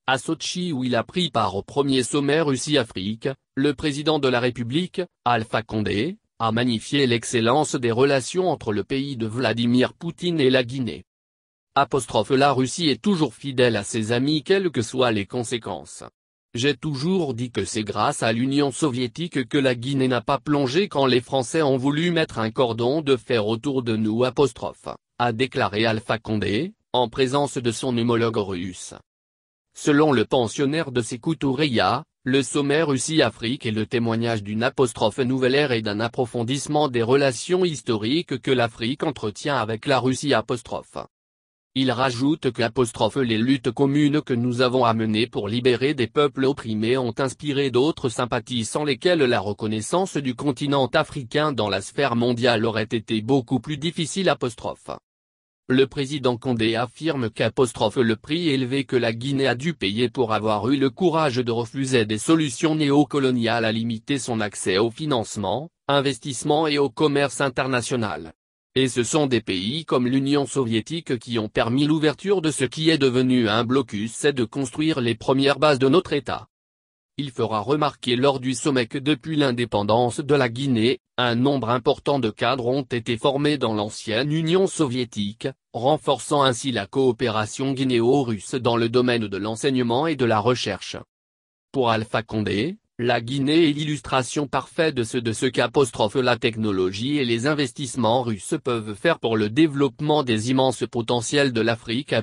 À Sotchi où il a pris part au premier sommet Russie-Afrique, le président de la République, Alpha Condé, a magnifié l'excellence des relations entre le pays de Vladimir Poutine et la Guinée. La Russie est toujours fidèle à ses amis quelles que soient les conséquences. J'ai toujours dit que c'est grâce à l'Union soviétique que la Guinée n'a pas plongé quand les Français ont voulu mettre un cordon de fer autour de nous. A déclaré Alpha Condé, en présence de son homologue russe. Selon le pensionnaire de Sékou Toureya, le sommet Russie-Afrique est le témoignage d'une nouvelle ère et d'un approfondissement des relations historiques que l'Afrique entretient avec la Russie. Il rajoute que les luttes communes que nous avons à mener pour libérer des peuples opprimés ont inspiré d'autres sympathies sans lesquelles la reconnaissance du continent africain dans la sphère mondiale aurait été beaucoup plus difficile. Le président Condé affirme le prix élevé que la Guinée a dû payer pour avoir eu le courage de refuser des solutions néocoloniales a limité son accès au financement, investissement et au commerce international. Et ce sont des pays comme l'Union soviétique qui ont permis l'ouverture de ce qui est devenu un blocus et de construire les premières bases de notre État. Il fera remarquer lors du sommet que depuis l'indépendance de la Guinée, un nombre important de cadres ont été formés dans l'ancienne Union soviétique, renforçant ainsi la coopération guinéo-russe dans le domaine de l'enseignement et de la recherche. Pour Alpha Condé, la Guinée est l'illustration parfaite de ce la technologie et les investissements russes peuvent faire pour le développement des immenses potentiels de l'Afrique.